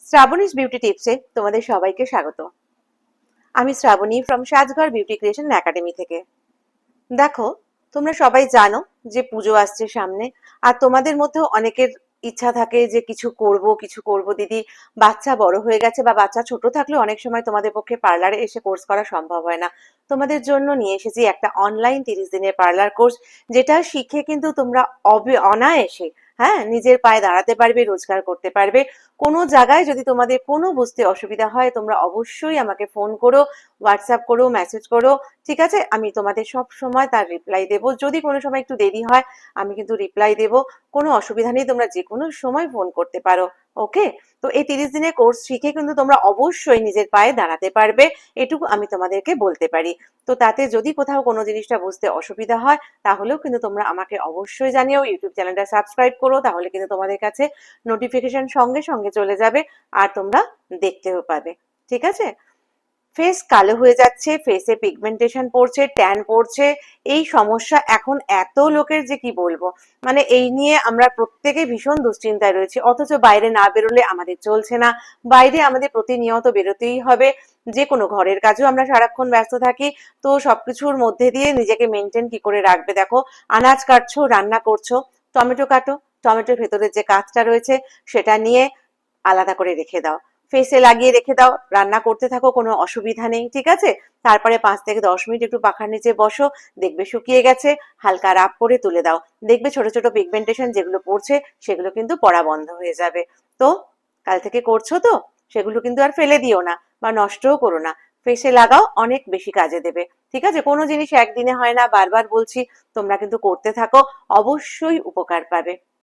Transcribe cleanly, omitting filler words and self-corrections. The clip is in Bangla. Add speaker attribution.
Speaker 1: শ্রাবণীস বিউটি টিপসে তোমাদের সবাইকে স্বাগত। আমি Srabani from Sajghar beauty creation academy থেকে। দেখো, তোমরা সবাই জানো যে পুজো আসছে সামনে, আর তোমাদের মধ্যেও অনেকের ইচ্ছা থাকে যে কিছু করব দিদি। বাচ্চা বড় হয়ে গেছে বা বাচ্চা ছোট থাকলেও অনেক সময় তোমাদের পক্ষে পার্লারে এসে কোর্স করা সম্ভব হয় না। তোমাদের জন্য নিয়ে এসেছি একটা অনলাইন 30 দিনের পার্লার কোর্স, যেটা শিখে কিন্তু তোমরা অনায়াসে নিজের পায়ে দাঁড়াতে পারবে, রোজগার করতে পারবে। কোনো জায়গায় যদি তোমাদের কোনো বুঝতে অসুবিধা হয়, তোমরা অবশ্যই আমাকে ফোন করো, হোয়াটসঅ্যাপ করো, মেসেজ করো। ঠিক আছে, আমি তোমাদের সব সময় তার রিপ্লাই দেবো। যদি কোনো সময় একটু দেরি হয়, আমি কিন্তু রিপ্লাই দেবো। কোনো অসুবিধা নেই, তোমরা যে কোনো সময় ফোন করতে পারো। ওকে? তো এই 30 দিনের কোর্স শিখে কিন্তু তোমরা অবশ্যই নিজের পায়ে দাঁড়াতে পারবে, এটুকু আমি তোমাদেরকে বলতে পারি। তো তাতে যদি কোথাও কোনো জিনিসটা বুঝতে অসুবিধা হয়, তাহলেও কিন্তু তোমরা আমাকে অবশ্যই জানিও। ইউটিউব চ্যানেলটা সাবস্ক্রাইব করো, তাহলে কিন্তু তোমাদের কাছে নোটিফিকেশন সঙ্গে সঙ্গে চলে যাবে, আর তোমরা দেখতেও পাবে। ঠিক আছে? ফেস কালো হয়ে যাচ্ছে, ফেসে পিগমেন্টেশন পড়ছে, ট্যান পড়ছে, এই সমস্যা এখন এত লোকের যে কি বলবো। মানে এই নিয়ে আমরা প্রত্যেকে ভীষণ দুশ্চিন্তায় রয়েছি, অথচ বাইরে না বেরোলে আমাদের চলছে না। বাইরে আমাদের প্রতিনিয়ত বেরোতেই হবে, যে কোনো ঘরের কাজেও আমরা সারাক্ষণ ব্যস্ত থাকি। তো সবকিছুর মধ্যে দিয়ে নিজেকে মেনটেন কি করে রাখবে? দেখো, আনাজ কাটছো, রান্না করছো, টমেটো কাটো, টমেটোর ভেতরে যে কাঁচটা রয়েছে সেটা নিয়ে আলাদা করে রেখে দাও, ফেসে লাগিয়ে রেখে দাও, রান্না করতে থাকো, কোনো অসুবিধা নেই। ঠিক আছে? তারপরে 5 থেকে 10 মিনিট একটু পাখার নিচে বসো, দেখবে শুকিয়ে গেছে, হালকা রাব করে তুলে দাও, দেখবে ছোট ছোট পিগমেন্টেশন যেগুলো পড়ছে সেগুলো কিন্তু পড়া বন্ধ হয়ে যাবে। তো কাল থেকে করছো তো, সেগুলো কিন্তু আর ফেলে দিও না বা নষ্টও করো না, ফেসে লাগাও, অনেক বেশি কাজে দেবে। ঠিক আছে? কোনো জিনিস একদিনে হয় না, বারবার বলছি, তোমরা কিন্তু করতে থাকো, অবশ্যই উপকার পাবে।